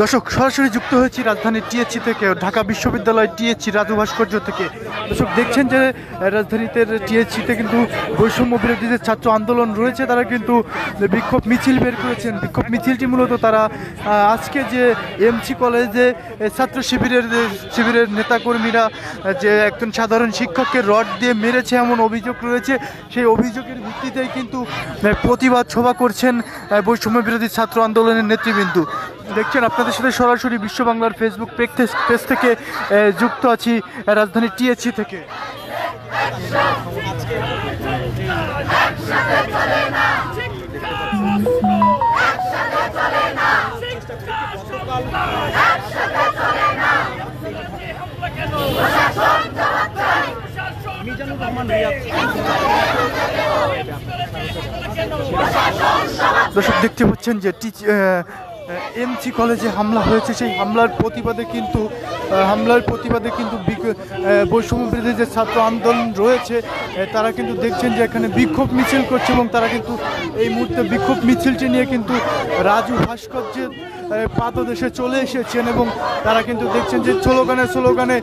দর্শক সরাসরি যুক্ত হয়েছি রাজধানী টিএসসি থেকে, ঢাকা বিশ্ববিদ্যালয় টিএসসি রাজু ভাস্কর্য থেকে। দর্শক দেখছেন যে রাজধানীতে টিএসসিতে কিন্তু বৈষম্য বিরোধীদের ছাত্র আন্দোলন রয়েছে, তারা কিন্তু বিক্ষোভ মিছিল বের করেছেন। বিক্ষোভ মিছিলটি মূলত তারা আজকে যে এমসি কলেজে ছাত্র শিবিরের নেতাকর্মীরা যে একজন সাধারণ শিক্ষককে রড দিয়ে মেরেছে এমন অভিযোগ রয়েছে, সেই অভিযোগের ভিত্তিতেই কিন্তু প্রতিবাদ সভা করছেন বৈষম্য বিরোধী ছাত্র আন্দোলনের নেতৃবৃন্দ। দেখছেন আপনাদের সাথে সরাসরি বিশ্ব বাংলার ফেসবুক পেজ থেকে যুক্ত আছি রাজধানী টিএসসি থেকে। দর্শক দেখতে পাচ্ছেন যে এমসি কলেজে হামলা হয়েছে, সেই হামলার প্রতিবাদে কিন্তু বৈষম্য বিরোধী যে ছাত্র আন্দোলন রয়েছে তারা কিন্তু দেখছেন যে এখানে বিক্ষোভ মিছিল করছে, এবং তারা কিন্তু এই মুহূর্তে বিক্ষোভ মিছিলটি নিয়ে কিন্তু রাজু ভাস্কর্যের পাদদেশে চলে এসেছেন, এবং তারা কিন্তু দেখছেন যে স্লোগানে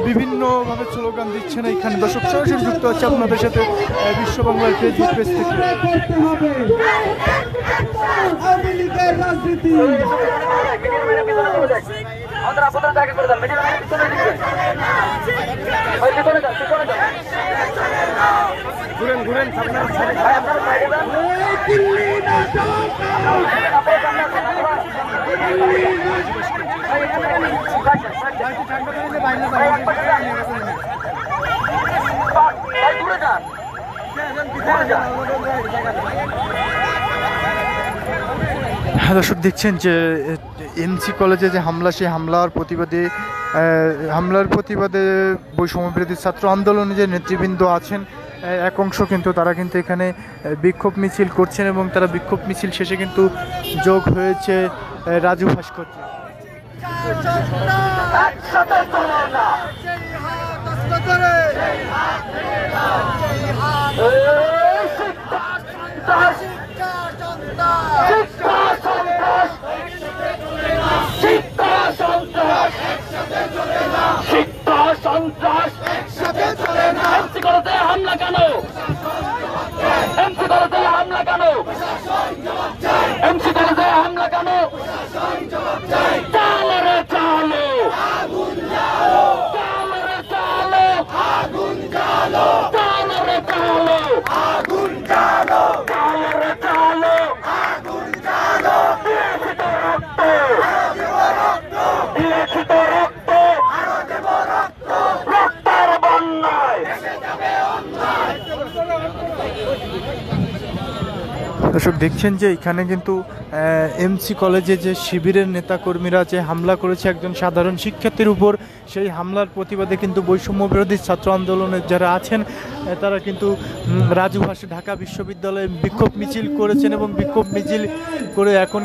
বিভিন্নভাবে স্লোগান দিচ্ছেন এইখানে। দর্শক সরাসরি যুক্ত আছে আপনাদের সাথে বিশ্ব বাংলার ফেসবুক পেজ থেকে। হ্যাঁ দর্শক দেখছেন যে এমসি কলেজে যে হামলা, সেই হামলার প্রতিবাদে বৈষম্য বিরোধী ছাত্র আন্দোলনে যে নেতৃবৃন্দ আছেন এক অংশ কিন্তু তারা কিন্তু এখানে বিক্ষোভ মিছিল করছেন, এবং তারা বিক্ষোভ মিছিল শেষে কিন্তু যোগ হয়েছে রাজু ভাস্কর্য। হামলা কেন? এমসি কলেজে হামলা কেন? এমসি কলেজে হামলা কেন? চালো রে চালো, চালো রে চালো, আগুন চালো, চালো রে চালো, আগুন চালো, চালো রে চালো, আগুন চালো, দিয়েছি তো রক্ত, দিয়েছি তো রক্ত, আরো দেব রক্ত, রক্তের বন্যায়। দর্শক দেখছেন যে এখানে কিন্তু এমসি কলেজে যে শিবিরের নেতাকর্মীরা যে হামলা করেছে একজন সাধারণ শিক্ষার্থীর উপর, সেই হামলার প্রতিবাদে কিন্তু বৈষম্য বিরোধী ছাত্র আন্দোলনের যারা আছেন তারা কিন্তু ঢাকা বিশ্ববিদ্যালয়ে বিক্ষোভ মিছিল করেছেন, এবং বিক্ষোভ মিছিল করে এখন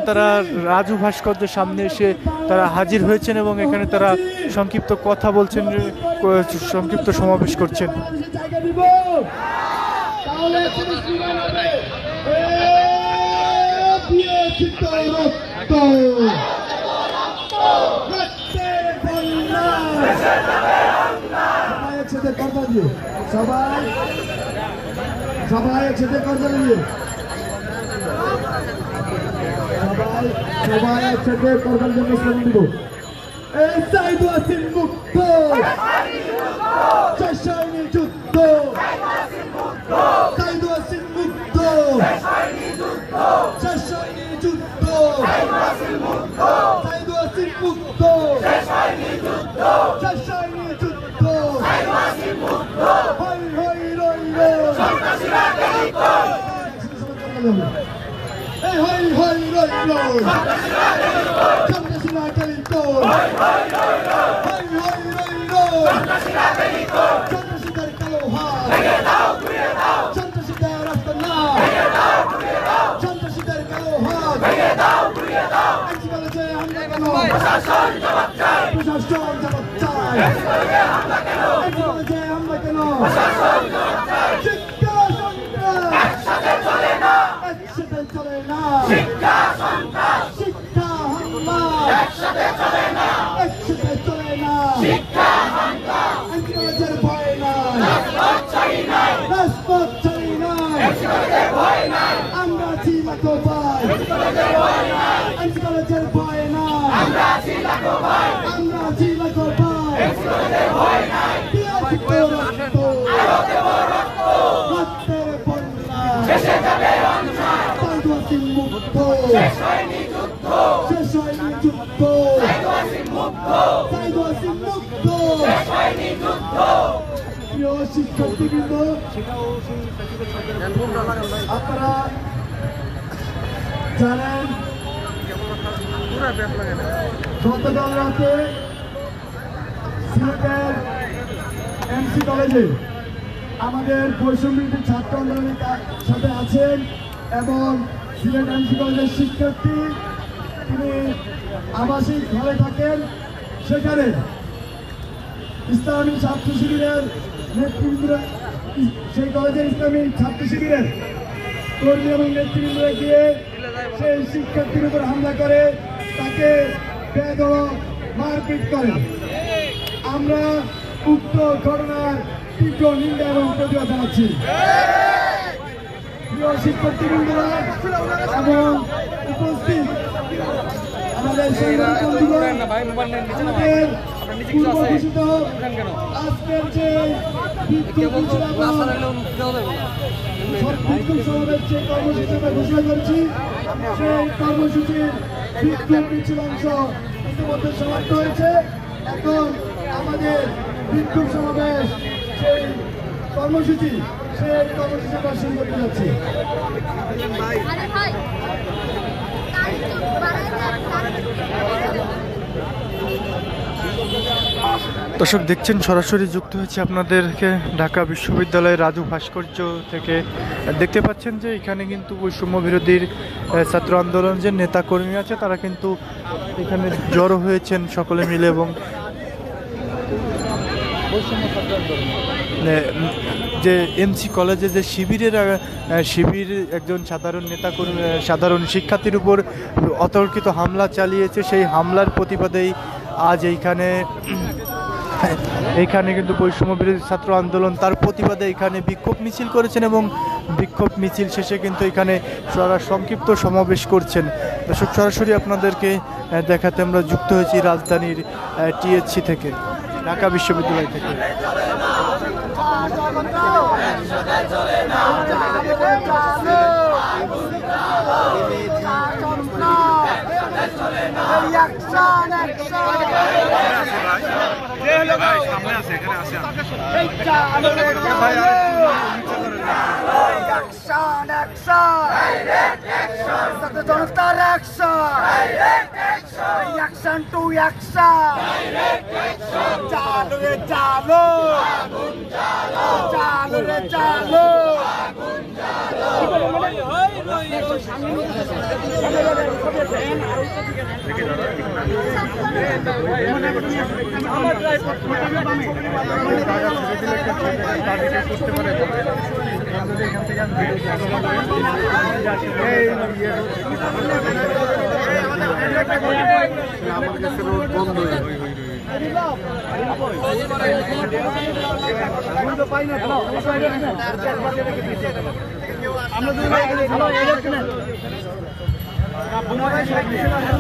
তারা রাজু ভাস্কর্যের সামনে এসে তারা হাজির হয়েছেন, এবং এখানে তারা সংক্ষিপ্ত কথা বলছেন, সংক্ষিপ্ত সমাবেশ করছেন। সবাই একসাথে করতে দিয়ে, সবাই একসাথে করবার জন্য শ্রম দিব। এই সাইদ ওয়াসিম মুক্ত, শেষাইনি যুদ্ধ, সাইদ ওয়াসিম মুক্ত, শেষাইনি যুদ্ধ, সাইদ ওয়াসিম মুক্ত, শেষাইনি যুদ্ধ, সাইদ ওয়াসিম মুক্ত, হই হই রই রই, সন্ত্রাসীরা গেলি কই, এই হই হই রই রই, সন্ত্রাসীরা গেলি কই, সন্ত্রাসীরা গেলি কই, হই হই রই রই, হই হই রই রই, সন্ত্রাসীরা গেলি কই, সন্ত্রাসীদের কালো হাত ভেঙে দাও ঘুরিয়ে দাও, সন্ত্রাসীদের রাস্তা না ভেঙে দাও ঘুরিয়ে দাও, সন্ত্রাসীদের কালো হাত ভেঙে দাও ঘুরিয়ে দাও। এমসি কলেজে হামলা কেন? প্রশাসন জবাব চাই, প্রশাসন জবাব চাই। এমসি কলেজে হামলা কেন? এমসি কলেজে হামলা কেন? প্রশাসন জবাব চাই। শিক্ষা সন্ত্রাস একসাথে চলে না, একসাথে চলে না, শিক্ষা হামলা একসাথে চলে না আইনশৃঙ্খলা কলেজের ভয় নাই রাজপথ ছাড়ি নাই আমরা আছি লাখো ভাই আইনশৃঙ্খলা কলেজের ভয় নাই আমরা আছি লাখো ভাই রক্তের বন্যা সাইদুয়াসিম মুক্ত শেষ হয়নি যুদ্ধ সাইদুয়াসিম মুক্ত প্রিয় শিক্ষার্থীবৃন্দ, আপনারা জানেন গতকাল রাতে সিলেটের এমসি কলেজে আমাদের বৈষম্যবিরোধী ছাত্র আন্দোলনের সাথে আছেন এবং সিলেট এমসি কলেজের শিক্ষার্থী, তিনি আবাসিক ঘরে থাকেন। সেখানে ইসলামী ছাত্র শিবিরের নেতৃবৃন্দরা, সেই কলেজের ইসলামী ছাত্র শিবিরের কর্মী এবং নেতৃবৃন্দরা গিয়ে সেই শিক্ষার্থীর উপর হামলা করে তাকে বেধড়ক মারপিট করে। আমরা উক্ত ঘটনার তীব্র নিন্দা এবং প্রতিবাদ জানাচ্ছি। প্রিয় শিক্ষার্থীবৃন্দরা এবং উপস্থিত আমাদের সাংবাদিক বন্ধুগণ, আমাদের পূর্ব ঘোষিত আজকের যে বিক্ষোভ সমাবেশ যে কর্মসূচি আমরা ঘোষণা করছি, সেই কর্মসূচির বিক্ষোভ মিছিল অংশ ইতিমধ্যে সমাপ্ত হয়েছে। এখন আমাদের বিক্ষোভ সমাবেশ সেই কর্মসূচি আমরা শুরু করতে যাচ্ছি। দর্শক দেখছেন, সরাসরি যুক্ত হয়েছে আপনাদেরকে ঢাকা বিশ্ববিদ্যালয়ের রাজু ভাস্কর্য থেকে। দেখতে পাচ্ছেন যে এখানে কিন্তু বৈষম্য বিরোধীর ছাত্র আন্দোলন যে নেতা কর্মী আছে তারা কিন্তু এখানে জড়ো হয়েছেন সকলে মিলে এবং যে এমসি কলেজে যে শিবির একজন সাধারণ নেতা কর্মী, সাধারণ শিক্ষার্থীর উপর অতর্কিত হামলা চালিয়েছে, সেই হামলার প্রতিবাদেই আজ এইখানে কিন্তু বৈষম্য বিরোধী ছাত্র আন্দোলন তার প্রতিবাদে এখানে বিক্ষোভ মিছিল করেছেন এবং বিক্ষোভ মিছিল শেষে কিন্তু এখানে সংক্ষিপ্ত সমাবেশ করছেন। দর্শক, সরাসরি আপনাদেরকে দেখাতে আমরা যুক্ত হয়েছি রাজধানীর টিএসসি থেকে, ঢাকা বিশ্ববিদ্যালয় থেকে। জনতার অ্যাকশন টু অ্যাকশন, চালো রে চালো, চালো রে চালো।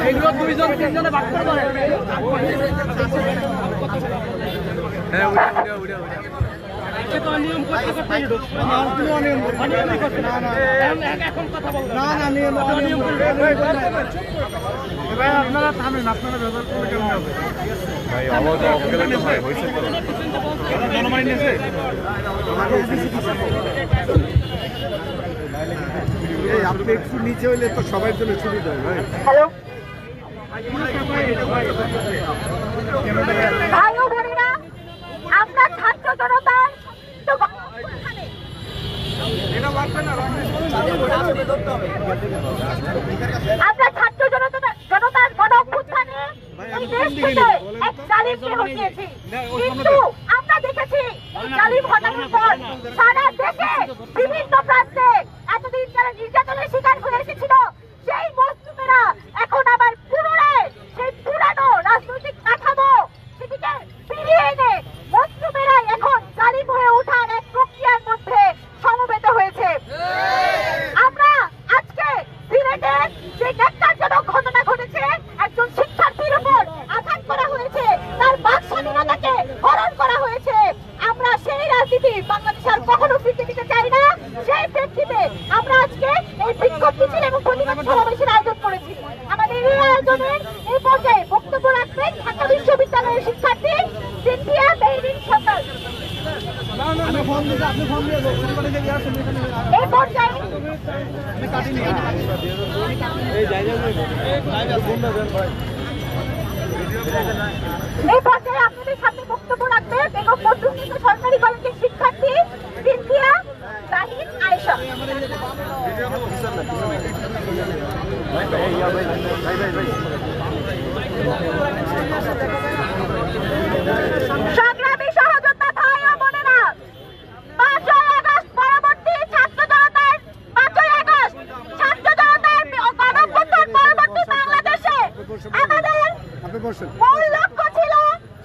এগুলো দুইজন তিনজনে ভাগ করে দেয়। হ্যাঁ, নিয়ম করতে এখন কথা বলবো না, নিয়ম আপনারা থামেন, আপনারা ব্যবহার করলে কেমন হবে ভাই? আওয়াজ অফ গেলে তো হয়, হইছে তো জনমানি নিয়েছে। এই আপনি একটু নিচে হইলে তো সবার জন্য সুবিধা হয় ভাই। হ্যালো ভাই ও বোনেরা, আমরা ছাত্র জনতার গণ অভ্যুত্থানে এই দেশ থেকে এক জালিমকে হটিয়েছি, কিন্তু আমরা দেখেছি এই জালিম হটানোর পর সারা দেশে বিভিন্ন প্রান্তে এতদিন যারা নির্যাতনের শিকার হয়ে এসেছিল যে ন্যাক্কারজনক ঘটনা ঘটেছে, একজন শিক্ষার্থীর উপর আঘাত করা হয়েছে, তার বাক স্বাধীনতাকে হরণ করা হয়েছে। আমরা সেই রাজনীতি বাংলাদেশে আর কখনো ফিরতে দিতে চাই না। সেই প্রেক্ষিতে আমরা আজকে এই বিক্ষোভ মিছিল এবং প্রতিবাদ সমাবেশের আয়োজন করেছি। আমাদের এই আয়োজনের এই পর্যায়ে বক্তব্য রাখবেন ঢাকা বিশ্ববিদ্যালয়ের শিক্ষার্থী সিনথিয়া মেহরিন সরকার। এই পর্যায়ে আপনাদের সামনে বক্তব্য রাখবে বেগম বদরুন্নেসা সরকারি কলেজের শিক্ষার্থী সিনথিয়া তাহিন আয়েশা। সংগ্রামী সহযোদ্ধা ভাই ও বোনেরা, 5ই আগস্ট পরবর্তী ছাত্র জনতার গণঅভ্যুত্থান পরবর্তী বাংলাদেশে আমাদের মূল লক্ষ্য ছিল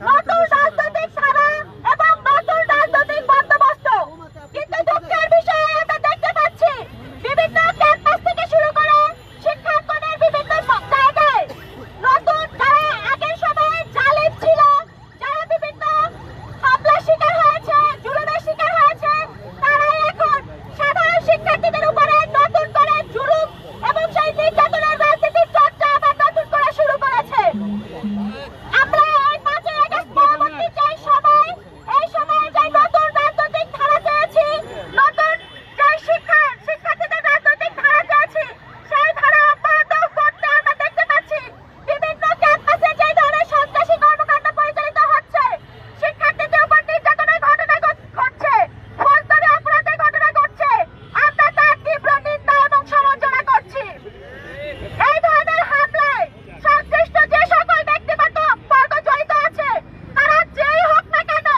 নতুন রাজনৈতিক ধারা এবং নতুন রাজনৈতিক বন্দোবস্ত। কিন্তু দুঃখের বিষয়ে আমরা দেখতে পাচ্ছি বিভিন্ন ক্যাম্পাস থেকে শুরু করে শিক্ষাঙ্গনের বিভিন্ন জায়গায় নতুন যারা আগের সময়ে জালিম ছিল, যারা বিভিন্ন হামলার শিকার হয়েছে, জুলুমের শিকার হয়েছে, তারাই এখন সাধারণ শিক্ষার্থীদের উপরে নতুন করে জুলুম এবং সেই নির্যাতনের রাজনীতির চর্চা আবার নতুন করে শুরু করেছে। আমরা এই 5ই আগস্ট পরবর্তী যে সময়, এই সময়ে যে নতুন রাজনৈতিক ধারা চেয়েছি, নতুন যে শিক্ষার্থীদের রাজনৈতিক ধারা চেয়েছি, সেই ধারা অব্যাহত করতে আমরা দেখতে পাচ্ছি বিভিন্ন ক্যাম্পাসে যে ধরনের সন্ত্রাসী কর্মকাণ্ড পরিচালিত হচ্ছে, শিক্ষার্থীদের উপর নির্যাতনের ঘটনা ঘটছে, ফৌজদারি অপরাধের ঘটনা ঘটছে, আমরা তার তীব্র নিন্দা এবং সমালোচনা করছি। এই ধরনের হামলায় সংশ্লিষ্ট যে সকল ব্যক্তিবর্গ জড়িত আছে, তারা যেই হোক না কেন,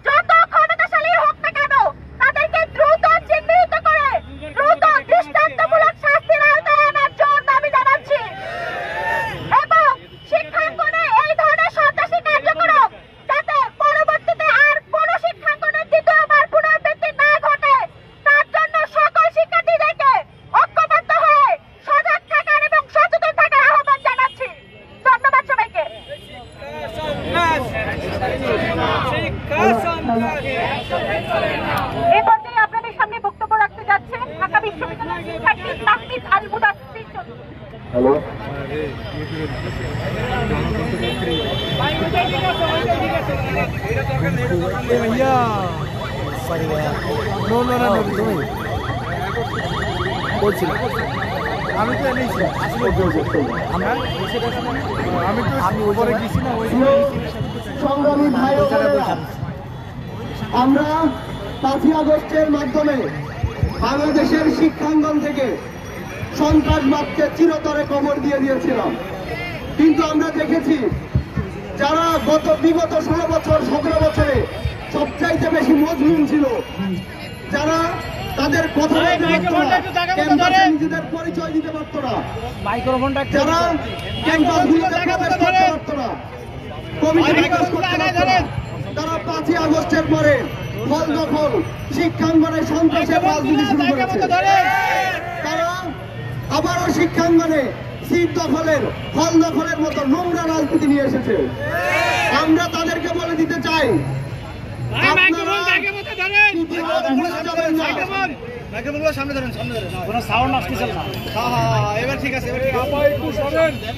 যত ক্ষমতাশালী হোক না কেন, তাদেরকে দ্রুত চিহ্নিত করে দ্রুত দৃষ্টান্তমূলক শাস্তির আওতায় আনার জোর দাবি জানাচ্ছি। এবং শিক্ষাঙ্গনে এই ধরনের সন্ত্রাসী কার্যক্রম যাতে পরবর্তীতে আর কোনো শিক্ষাঙ্গনের দ্বিতীয়বার পুনরাবৃত্তি না ঘটে, তার জন্য সকল শিক্ষার্থীদেরকে ঐক্যবদ্ধ হয়ে সজাগ থাকার এবং সচেতন থাকার আহ্বান জানাচ্ছি। ধন্যবাদ সবাইকে। এই পর্যায়ে আপনাদের সামনে বক্তব্য রাখতে যাচ্ছেন ঢাকা বিশ্ববিদ্যালয়ের শিক্ষার্থী তাহমিদ আল মুদাসসির চৌধুরী। আমি তো এনেছি, আমি উপরে গেছি না, ওই সংগ্রামী ভাই ও বোনেরা, আমরা 5ই আগস্টের মাধ্যমে বাংলাদেশের শিক্ষাঙ্গন থেকে সন্ত্রাসবাদকে চিরতরে কবর দিয়ে দিয়েছিলাম। কিন্তু আমরা দেখেছি যারা বিগত 16 বছর 17 বছরে সবচাইতে বেশি মজলুম ছিল, যারা তাদের কথা বলতে পারতো না, ক্যাম্পাসে নিজেদের পরিচয় দিতে পারতো না, যারা ক্যাম্পাসগুলোতে প্রবেশ করতে পারতো না, কমিটি বিকাশ করতে পারতো না, তারা 5ই আগস্টের পরে ফল দখল শিক্ষাঙ্গনে সন্ত্রাসের রাজনীতি শুরু করেছে। তারা আবারও শিক্ষাঙ্গনে সিট দখলের, ফল দখলের মতো নোংরা রাজনীতি নিয়ে এসেছে। আমরা তাদেরকে বলে দিতে চাই,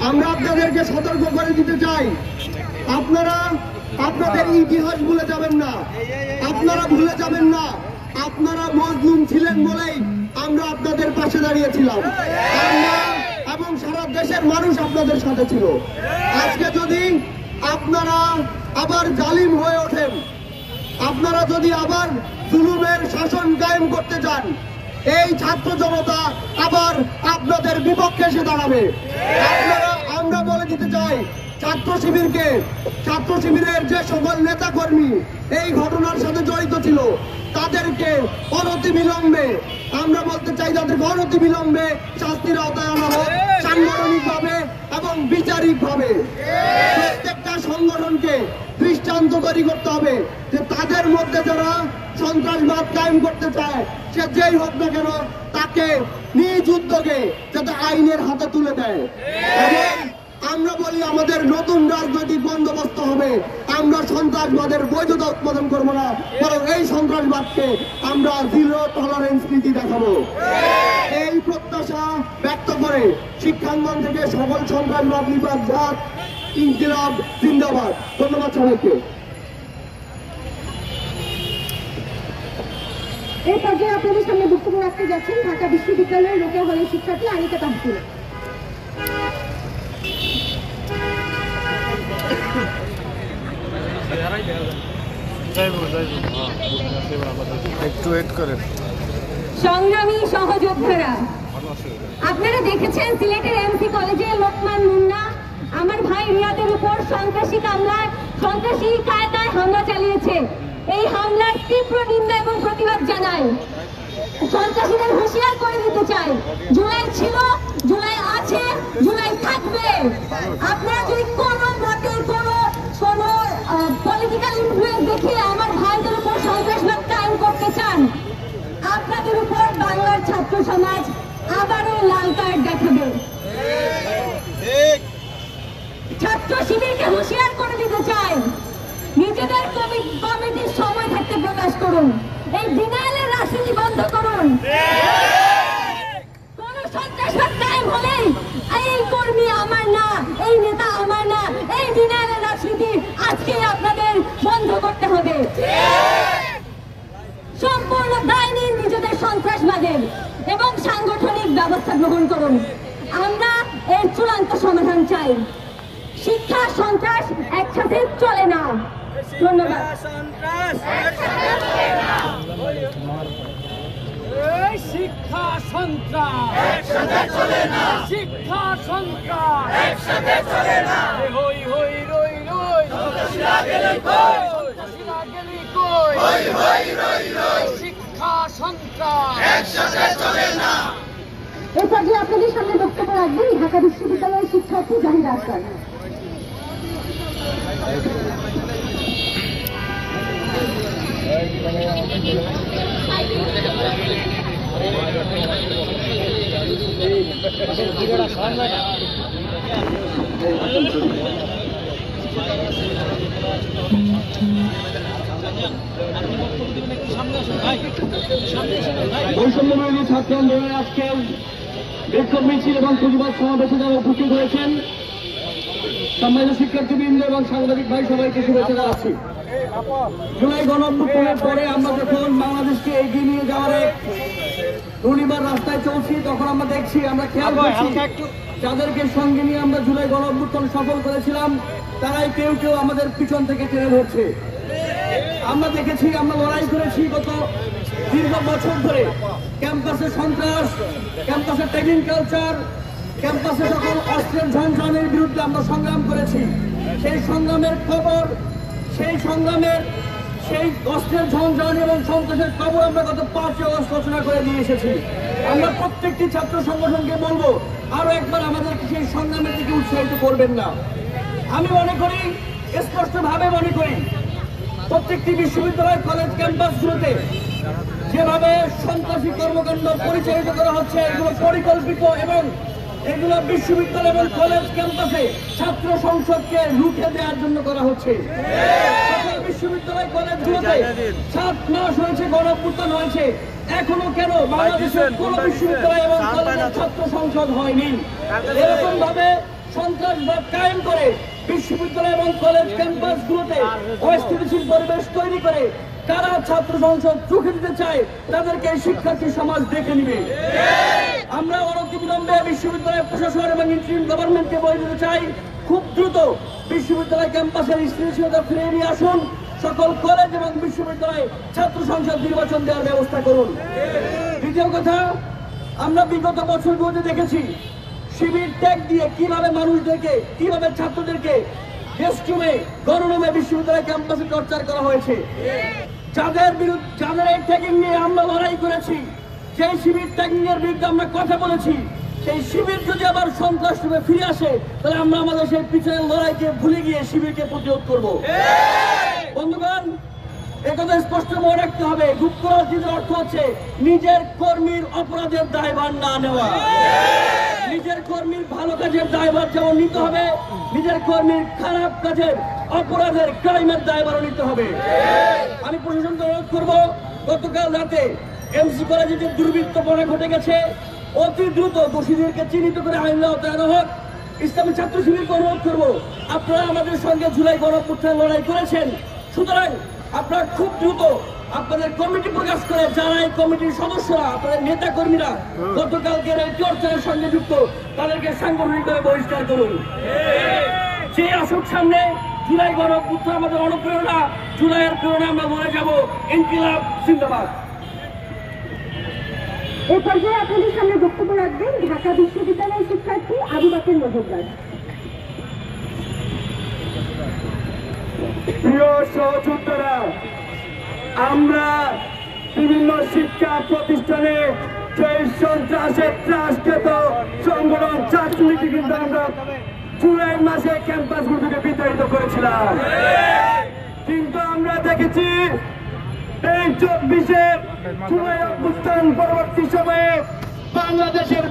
আমরা আপনাদেরকে সতর্ক করে দিতে চাই, আপনারা আপনাদের ইতিহাস ভুলে যাবেন না, আপনারা ভুলে যাবেন না আপনারা মজলুম ছিলেন বলেই আমরা আপনাদের পাশে দাঁড়িয়েছিলাম, আমরা এবং সারা দেশের মানুষ আপনাদের সাথে ছিল। আজকে যদি আপনারা আবার জালিম হয়ে ওঠেন, আপনারা যদি আবার জুলুমের শাসন কায়েম করতে চান, এই ছাত্র জনতা আবার আপনাদের বিপক্ষে এসে দাঁড়াবে। আমরা বলে দিতে চাই ছাত্র শিবিরের যে সকল নেতা কর্মী এই ঘটনার সাথে জড়িত ছিল, তাদেরকে অনতিবিলম্বে, আমরা বলতে চাই তাদেরকে অনতিবিলম্বে শাস্তির আওতায় আনা হোক, সাংগঠনিকভাবে এবং বিচারিকভাবে। প্রত্যেকটা সংগঠনকে দৃষ্টান্ত তৈরি করতে হবে যে তাদের মধ্যে যারা সন্ত্রাসবাদ কায়েম করতে চায়, সে যেই হোক না কেন, তাকে তাকে নিজ উদ্যোগে যাতে আইনের হাতে তুলে দেয়। এবং আমরা বলি আমাদের নতুন রাজনৈতিক বন্দোবস্ত হবে, আমরা সন্ত্রাসবাদের বৈধতা উৎপাদন করবো না, বরং এই সন্ত্রাসবাদকে আমরা জিরো টলারেন্স নীতি দেখাবো। এই প্রত্যাশা ব্যক্ত করে শিক্ষাঙ্গন থেকে সকল সন্ত্রাসবাদ নিপাত ইনকিলাব জিন্দাবাদ। ধন্যবাদ সবাইকে। এই পর্যায়ে আপনাদের সামনে বক্তব্য রাখতে যাচ্ছেন ঢাকা বিশ্ববিদ্যালয়ের রোকেয়া হলের শিক্ষার্থী আনিকা তাহসিন। একটু ওয়েট করেন। সংগ্রামী সহযোদ্ধারা, আপনারা দেখেছেন সিলেটের এমসি কলেজে লোকমান মুন্না আমার ভাই রিয়াদের উপর সন্ত্রাসী কায়দায় হামলা চালিয়েছে। এই হামলার তীব্র নিন্দা এবং প্রতিবাদ জানাই। সন্ত্রাসীদের হুঁশিয়ার করে দিতে চাই, জুলাই ছিল, জুলাই আছে, জুলাই থাকবে। আপনারা যদি কোনো মতে কোনো পলিটিক্যাল ইনফ্লুয়েন্স দেখিয়ে আমার ভাইদের উপর সন্ত্রাসবাদ কায়েম করতে চান, আপনাদের উপর বাংলার ছাত্র সমাজ আবারও লাল কার্ড দেখাবে। ছাত্র শিবিরকে হুঁশিয়ার করে দিতে চাই, নিজেদের কমিটির সময় থাকতে প্রকাশ করুন, এই ডিনাইলের রাজনীতি বন্ধ করুন। কোন সন্ত্রাসবাদ কায়েম হলেই এই কর্মী আমার না, এই নেতা আমার না, এই ডিনাইলের রাজনীতি আজকে আপনাদের বন্ধ করতে হবে। সম্পূর্ণ দায় নিন নিজেদের সন্ত্রাসবাদের এবং সাংগঠনিক ব্যবস্থা গ্রহণ করুন। আমরা এর চূড়ান্ত সমাধান চাই। শিক্ষা সন্ত্রাস একসাথে চলে না। ধন্যবাদ। শিক্ষা সন্ত্রাস একসাথে চলে না, শিক্ষা সন্ত্রাস একসাথে চলে না। হই হই রই রই সন্ত্রাসীরা গেলে কই, সন্ত্রাসীরা গেলে কই, হই হই রই রই শিক্ষা সন্ত্রাস একসাথে চলে না। এই পর্যায়ে আপনাদের সামনে বক্তব্য রাখবেন ঢাকা বিশ্ববিদ্যালয়ের শিক্ষার্থী জাহিদ আহসান। বৈষম্যবিরোধী ছাত্র আন্দোলনের আজকের বিক্ষোভ মিছিল এবং প্রতিবাদ সমাবেশে যারা উপস্থিত হয়েছেন, সম্মানিত শিক্ষার্থীবৃন্দ এবং সাংবাদিক ভাই, সবাইকে শুভেচ্ছা জানাচ্ছি। জুলাই গণঅভ্যুত্থানের পরে আমরা যখন বাংলাদেশকে এগিয়ে নিয়ে যাওয়ার এক দুর্নিবার রাস্তায় চলছি, তখন আমরা দেখছি, আমরা খেয়াল করছি যাদেরকে সঙ্গে নিয়ে আমরা জুলাই গণঅভ্যুত্থান সফল করেছিলাম, তারাই কেউ কেউ আমাদের পিছন থেকে টেনে ধরছে। আমরা দেখেছি, আমরা লড়াই করেছি গত দীর্ঘ বছর ধরে ক্যাম্পাসে সন্ত্রাস, ক্যাম্পাসে ট্যাগিং কালচার, ক্যাম্পাসে সকল অস্ত্রের ঝনঝনের বিরুদ্ধে আমরা সংগ্রাম করেছি। সেই সংগ্রামের খবর, সেই অস্ত্রের ঝনঝন এবং সন্ত্রাসের খবর আমরা গত 5 আগস্ট ঘোষণা করে দিয়ে এসেছি। আমরা প্রত্যেকটি ছাত্র সংগঠনকে বলবো, আরো একবার আমাদেরকে সেই সংগ্রামের দিকে উৎসাহিত করবেন না। আমি মনে করি, স্পষ্টভাবে মনে করি, প্রত্যেকটি বিশ্ববিদ্যালয় কলেজ ক্যাম্পাসগুলোতে যেভাবে সন্ত্রাসী কর্মকাণ্ড পরিচালিত করা হচ্ছে, এগুলো পরিকল্পিত এবং এগুলো বিশ্ববিদ্যালয় এবং কলেজ ক্যাম্পাসে ছাত্র সংসদকে রুখে দেওয়ার জন্য করা হচ্ছে। বিশ্ববিদ্যালয় কলেজগুলোতে 7 মাস হয়েছে গণঅভ্যুত্থান হয়েছে, এখনো কেন বাংলাদেশের কোন বিশ্ববিদ্যালয় এবং কলেজের ছাত্র সংসদ হয়নি? এরকম ভাবে সন্ত্রাসবাদ কায়েম করে বিশ্ববিদ্যালয় এবং কলেজ ক্যাম্পাসগুলোতে অস্থিতিশীল পরিবেশ তৈরি করে কারা ছাত্র সংসদ চুকে দিতে চায়, তাদেরকে শিক্ষার্থী সমাজ দেখে নিবে। আমরা অনতিবিলম্বে বিশ্ববিদ্যালয় প্রশাসন এবং ইন্টারিম গভর্নমেন্টকে বলে দিতে চাই, খুব দ্রুত বিশ্ববিদ্যালয় ক্যাম্পাসের স্থিতিশীলতা ফিরিয়ে নিয়ে আসুন, সকল কলেজ এবং বিশ্ববিদ্যালয়ে ছাত্র সংসদ নির্বাচন দেওয়ার ব্যবস্থা করুন। দ্বিতীয় কথা, আমরা বিগত বছরগুলোতে দেখেছি শিবির ত্যাগ দিয়ে কিভাবে মানুষদেরকে, কিভাবে ছাত্রদেরকে রেস্টরুমে, গণরুমে বিশ্ববিদ্যালয় ক্যাম্পাসে টর্চার করা হয়েছে। যাদের এই ট্যাগিং নিয়ে আমরা লড়াই করেছি, সেই শিবির ট্যাগিং এর বিরুদ্ধে আমরা কথা বলেছি, সেই শিবির যদি আবার সন্ত্রাস রূপে ফিরে আসে, তাহলে আমরা আমাদের সেই পিছনের লড়াইকে ভুলে গিয়ে শিবিরকে প্রতিরোধ করব। বন্ধুগণ, একথা স্পষ্ট মনে রাখতে হবে। গুপ্ত রাজনীতির অর্থ হচ্ছে নিজের কর্মীর অপরাধের দায়ভার না নেওয়া। নিজের কর্মীর ভালো কাজের দায়ভার যেমন নিতে হবে, নিজের কর্মীর খারাপ কাজের অপরাধের ক্রাইমের দায়ভার নিতে হবে। আমি প্রশাসনকে অনুরোধ করবো, গতকাল রাতে এমসি কলেজে যে দুর্বৃত্তপনা ঘটে গেছে, অতি দ্রুত দোষীদেরকে চিহ্নিত করে আইনের আওতায় আনা হোক। ইসলামী ছাত্র শিবিরকে অনুরোধ করবো, আপনারা আমাদের সঙ্গে জুলাই গণঅভ্যুত্থানে লড়াই করেছেন, সুতরাং আপনারা খুব দ্রুত আপনাদের কমিটি প্রকাশ করে যারা এই কমিটির সদস্যরা, আপনাদের নেতা কর্মীরা গতকালকের এই চর্চার সঙ্গে যুক্ত, তাদেরকে সাংগঠনিকভাবে বহিষ্কার করুন। যে আসুক সামনে, জুলাই গণঅভ্যুত্থান আমাদের অনুপ্রেরণা, জুলাইয়ের প্রেরণা আমরা বলে যাব ইনকিলাব জিন্দাবাদ। এই পর্যায়ে আপনাদের সামনে বক্তব্য রাখবেন ঢাকা বিশ্ববিদ্যালয়ের শিক্ষার্থী আবু বাকের মজুমদার। প্রিয় সহযোদ্ধারা, আমরা বিভিন্ন শিক্ষা প্রতিষ্ঠানে যে সন্ত্রাসের ত্রাসকেত সংগঠন ছাত্রলীগকে কিন্তু আমরা জুলাই মাসে ক্যাম্পাসগুলো থেকে বিতাড়িত করেছিলাম, কিন্তু আমরা দেখেছি এই 24-এর জুলাই অভ্যুত্থান পরবর্তী সময়ে বাংলাদেশের